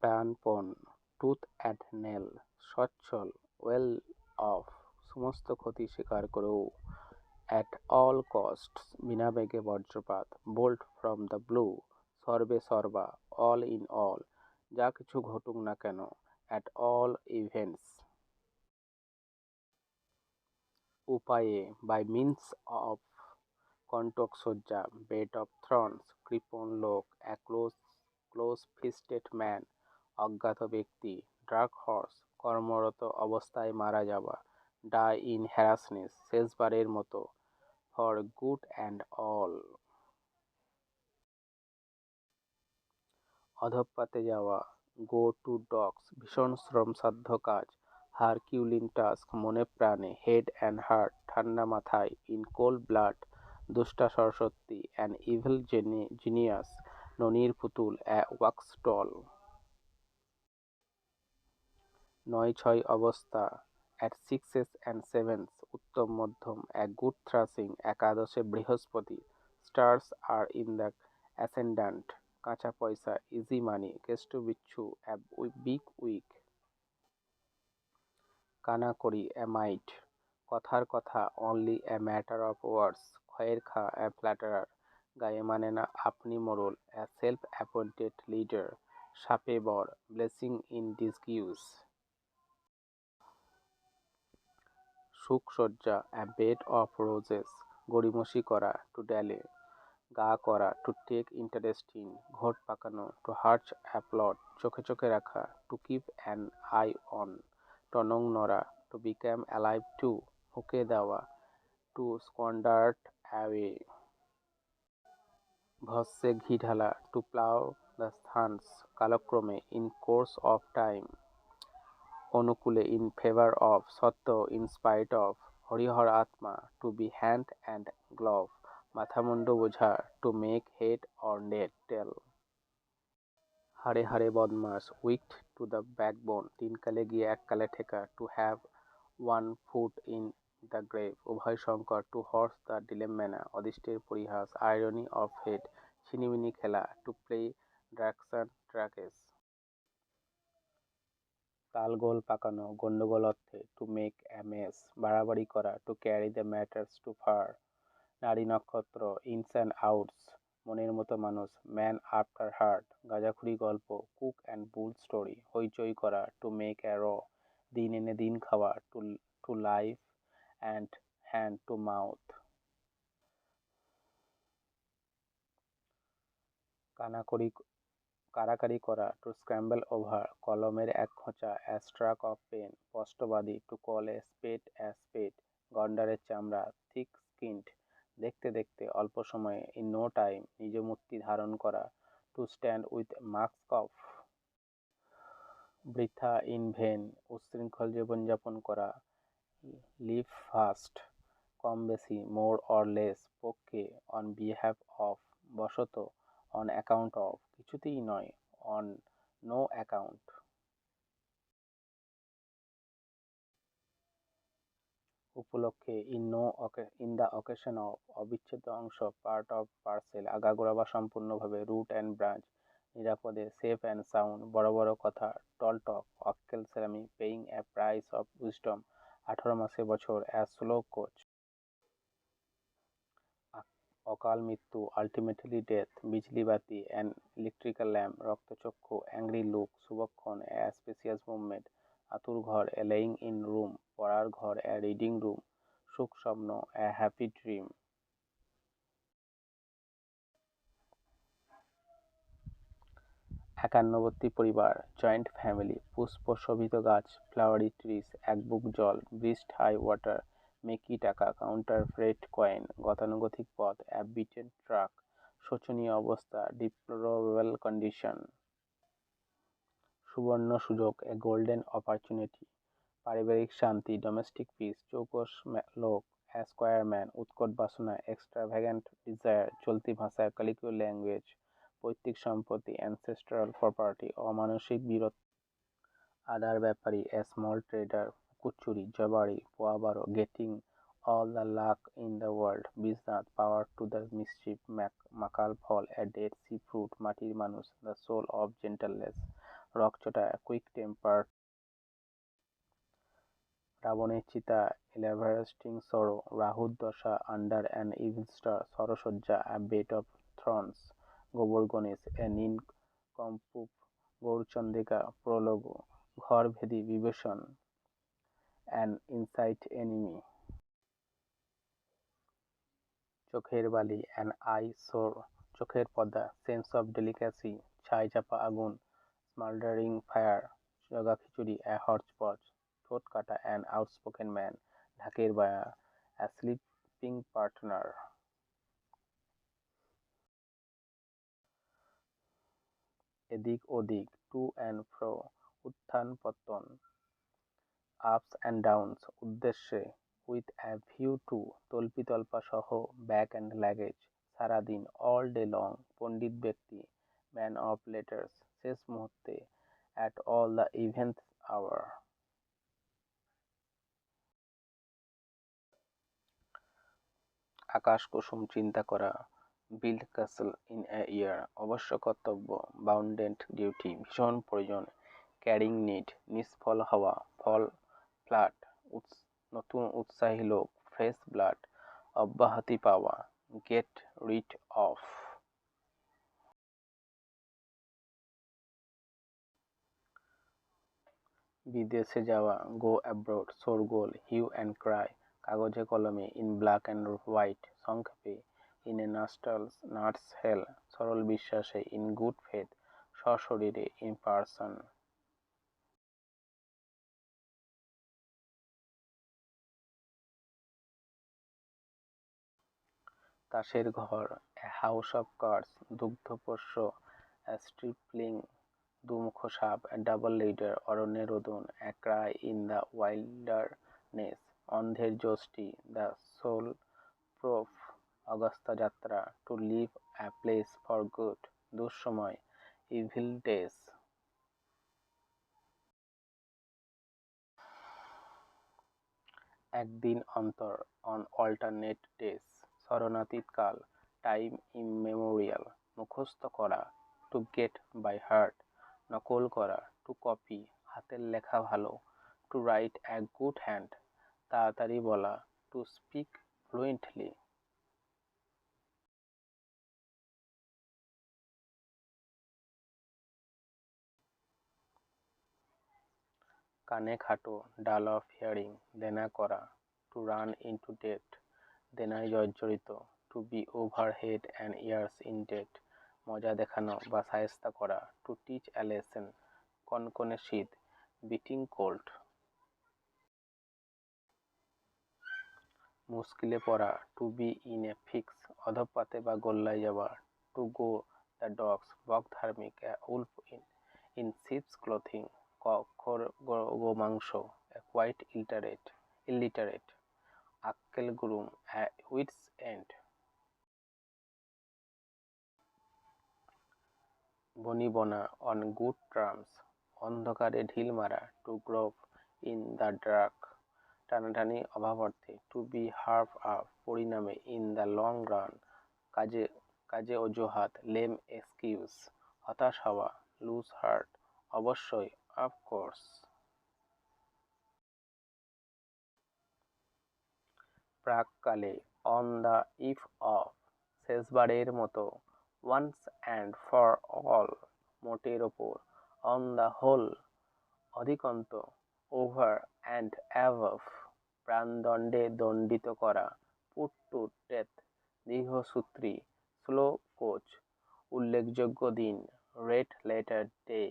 প্রাণপণ, tooth and nail, সচ্ছল, well of, সমস্ত ক্ষতি স্বীকার করেও অ্যাট অল কস্টস, বিনা বেগে বজ্রপাত, বোল্ট ফ্রম দ্য ব্লু, সর্বে সর্বা, অল ইন অল, যা কিছু ঘটুক না কেন, অ্যাট অল ইভেন্টস, উপায়ে, বাই মিনস অফ কণ্টকসজ্জা, বেড অফ থ্রনস, কৃপণ লোক, এ ক্লোজ ফিস্টেড ম্যান, অজ্ঞাত ব্যক্তি, ড্রাগ হর্স, কর্মরত অবস্থায় মারা যাওয়া, ডাই ইন হ্যারাসনেস, শেষবারের মতো, ফর গুড অ্যান্ড অল, অধঃপাতে যাওয়া, গো টু ডগস, ভীষণ শ্রমসাধ্য কাজ, হারকিউলিন টাস্ক, মনে প্রাণে, হেড অ্যান্ড হার্ট, ঠান্ডা মাথায়, ইন কোল্ড ব্লাড, দুষ্টা সরস্বতী, অ্যান ইভিল জিনিয়াস, ননির পুতুল, অ্যা ওয়াক্স ডল, নয় ছয় অবস্থা, অ্যাট সিক্সেস অ্যান্ড সেভেন্স, উত্তম মধ্যম, এ গুড থ্রাসিং, একাদশে বৃহস্পতি, stars are in the ascendant, কাঁচা পয়সা, easy money, Keshto Bichchu, a big week, কানাকড়ি, A mite, কথার কথা, only a matter of words, খয়ের খা, এ ফ্ল্যাটারার, গায়ে মানে না আপনি মোড়ল, এ সেলফ অ্যাপয়েন্টেড লিডার, সাপে বর, ব্লেসিং ইন ডিসগিউজ, সুখসজ্জা, এ বেড অফ রোজেস, গড়িমসি করা, টু ড্যালে, গা করা, টু টেক ইন্টারেস্ট ইন, ঘোট পাকানো, টু হার্চ অ্যা প্লট, চোখে চোখে রাখা, to keep an eye on, টনং নড়া, টু বিকাম অ্যালাইভ টু, হুকে দেওয়া, টু স্কোয়ান্ডার্ড অ্যাওয়ে, ভস্যে ঘি ঢালা, টু প্লাউ দ্য থানস, কালক্রমে, ইন কোর্স অফ টাইম, অনুকূলে, ইন ফেভার অফ, সত্ত্বেও, ইন স্পাইট অফ, হরিহর আত্মা, to be hand and glove, মাথামুন্ডু বোঝা, টু মেক হেড অর নেট টেল, হাড়ে হাড়ে বদমাস, উইকড টু দ্য ব্যাকবোন, তিন কালে গিয়ে এক কালে ঠেকা, to have one foot in the grave, উভয় সংকট, টু হর্স দ্য ডিলেম্যানা, অদৃষ্টের পরিহাস, আইরনি অফ হেড, ছিনিমিনি খেলা, টু প্লে ড্রাকসান ট্রাকেস, তালগোল পাকানো, গন্ডগোল অর্থে, টু মেক অ্যা মেস, বাড়াবাড়ি করা, to carry the matters too far, নারী নক্ষত্র, ইনস অ্যান্ড আউটস, মনের মতো মানুষ, ম্যান আফটার হার্ট, গাঁজাখুরি গল্প, কুক অ্যান্ড বুল স্টোরি, হইচই করা, টু মেক অ্যা র, দিন এনে দিন খাওয়া, to life and hand to mouth, কানাকড়ি কারাকারি করা, টু স্ক্র্যাম্বল ওভার, কলমের এক খোঁচা, অ্যা স্ট্রাক অফ পেন, স্পষ্টবাদী, টু কল এ স্পেড, গন্ডারের চামড়া, থিক স্কিনড, দেখতে দেখতে, অল্প সময়ে, ইন নো টাইম, নিজ মূর্তি ধারণ করা, to stand with mask off, বৃথা, ইন ভেন, উচ্ছৃঙ্খল জীবনযাপন করা, লিভ ফাস্ট, কম বেশি, মোর অর লেস, পক্ষে, অন বিহ্যাভ অফ, বশত, অন অ্যাকাউন্ট অফ, কিছুতেই নয়, অন নো অ্যাকাউন্ট, উপলক্ষে, ইন দ্য অকেশন অফ, অবিচ্ছেদ্য অংশ, পার্ট অফ পার্সেল, আগাগোড়া বা সম্পূর্ণভাবে, রুট অ্যান্ড ব্রাঞ্চ, নিরাপদে, সেফ অ্যান্ড সাউন্ড, বড় বড় কথা, টল টক, অক্কেল সেরামি, paying a price of wisdom, 18 মাসে বছর, অ্যাজ স্লো কোচ, অকাল মৃত্যু, আলটিমেটলি ডেথ, বিজলি বাতি, অ্যান ইলেকট্রিক্যাল ল্যাম্প, রক্তচক্ষু, অ্যাংরি লুক, শুভক্ষণ, এ স্পেসিয়াস মুভমেন্ট, আতুর ঘর, এ লেইং ইন রুম, পড়ার ঘর, এ রিডিং রুম, সুখ স্বপ্ন, এ হ্যাপি ড্রিম, একান্নবর্তী পরিবার, জয়েন্ট ফ্যামিলি, পুষ্প শোভিত গাছ, ফ্লাওয়ারি ট্রিজ, এক বুক জল, ব্রিস্ট হাই ওয়াটার, মেকি টাকা, কাউন্টার ফ্রেট কয়েন, গতানুগতিক পথ, অ্যা বিটেন ট্রাক, শোচনীয় অবস্থা, ডিপ্লোরেবল কন্ডিশন, সুবর্ণ সুযোগ, এ গোল্ডেন অপরচুনিটি, পারিবারিক শান্তি, ডোমেস্টিক পিস, চৌকস লোক, এ স্কোয়ার ম্যান, উৎকট বাসনা, এক্সট্রাভ্যাগেন্ট ডিজায়ার, চলতি ভাষা, কালিকুলার ল্যাঙ্গুয়েজ, পৈতৃক সম্পত্তি, অ্যানসেস্ট্রাল প্রপার্টি, অমানসিক বীরত্ব, আদার ব্যাপারী, এ স্মল ট্রেডার, কুচুরি, জবাড়ি, পোয়াবারো, getting all the luck in the world, বিজনাথ, পাওয়ার টু দ্য মিসচিফ, মাকাল ফল, এ ডেড সি ফ্রুট, মাটির মানুষ, দ্য সোল অফ জেন্টালনেস, রকচটা, কুইক টেম্পার, রাবণের চিতা, এভারলাস্টিং সরো, রাহুর দশা, আন্ডার অ্যান ইভিল স্টার, সরসজ্জা, আ বেড অফ থ্রনস, গোবর গণেশ, এ নিনকম্পুপ, গৌরচন্দ্রিকা, প্রলোগ, ঘরভেদি বিভীষণ, অ্যান ইনসাইট এনিমি, চোখের বালি, অ্যান আই সোর, চোখের পর্দা, সেন্স অফ ডেলিকেসি, ছাই চাপা আগুন, স্মাল্ডারিং ফায়ার, জগা খিচুড়ি, অ্যা হর্চপচ, ঠোঁট কাটা, অ্যান আউটস্পোকেন ম্যান, ঢাকের বায়া, অ্যা স্লিপিং পার্টনার, এদিক ওদিক, টু অ্যান্ড ফ্রো, উত্থান পতন, আপস অ্যান্ড ডাউনস, উদ্দেশ্যে, উইথ অ্যা ভিউ টু, তল্পিতল্পা সহ, ব্যাগ অ্যান্ড লাগেজ, সারাদিন, অল ডে লং, পণ্ডিত ব্যক্তি, ম্যান অফ লেটার্স, শেষ মুহূর্তে, at all the event hour. আকাশ কুসুম চিন্তা করা, build castle in a air, অবশ্য কর্তব্য, বাউন্ডেন্ট ডিউটি, ভীষণ প্রয়োজন, ক্যারিং নিড, নিষ্ফল হওয়া, ফল ফ্ল্যাট, নতুন উৎসাহী লোক, ফ্রেশ ব্লাড, অব্যাহতি পাওয়া, গেট রিড অফ। বিদেশে যাওয়া, গো অ্যাব্রোড, শোরগোল, হিউ অ্যান্ড ক্রাই, কাগজে কলমে, ইন ব্ল্যাক অ্যান্ড হোয়াইট, সংক্ষেপে, ইন এ নাটস হেল, সরল বিশ্বাসে, ইন গুড ফেথ, সশরীরে, ইন পার্সন। তাসের ঘর, এ হাউস অফ কার্ডস, দুগ্ধপোষ্য, এ স্ট্রিপলিং, দুমুখো সাপ, এ ডাবল লিডার, অরণ্যের রোদন, a cry in the wilderness, অন্ধের যষ্টি, দ্য সোল প্রুফ, অগস্তা যাত্রা, to leave a place for good, দুঃসময়, ইভিল ডেজ। একদিন অন্তর, অন অল্টারনেট ডেজ, স্মরণাতীত কাল, টাইম ইমমেমোরিয়াল, মুখস্থ করা, টু গেট বাই হার্ট, নকল করা, টু কপি, হাতের লেখা ভালো, to write a good hand, তাড়াতাড়ি বলা, টু স্পিক ফ্লুয়েন্টলি। কানে খাটো, ডাল অফ হিয়ারিং, দেনা করা, টু রান ইনটু ডেট, দেনায় জর্জরিত, to be over head and ears in debt, মজা দেখানো বা শায়েস্তা করা, টু টিচ এ লেসন, কনকনে শীত, বিটিং কোল্ড। মুশকিলে পড়া, to be in a fix, অধঃপাতে বা গোল্লায় যাওয়া, টু গো দ্য ডগস, বকধার্মিক, a wolf in sheep's clothing, গোমাংস, এ কোয়াইট ইলিটারেট, আক্কেল গুরুম, এ উইটস এন্ড। বনিবনা, অন গুড টার্মস, অন্ধকারে ঢিল মারা, to grope in the dark, টানাটানি অভাবার্থে, টু বি হার্ভ আপ, পরিণামে, ইন দ্য লং রান, কাজে কাজে অজুহাত, লেম এক্সকিউজ, হতাশ হওয়া, লুজ হার্ট, অবশ্যই, অফকোর্স। প্রাককালে, অন দ্য ইভ অফ, শেষবারের মতো, ওয়ান্স অ্যান্ড ফর অল, মোটের ওপর, অন দ্য হোল, অধিকন্ত, ওভার অ্যান্ড অ্যাবভ, প্রাণদণ্ডে দণ্ডিত করা, পুট টু ডেথ, দীর্ঘসূত্রী, স্লো কোচ, উল্লেখযোগ্য দিন, রেড লেটার ডে।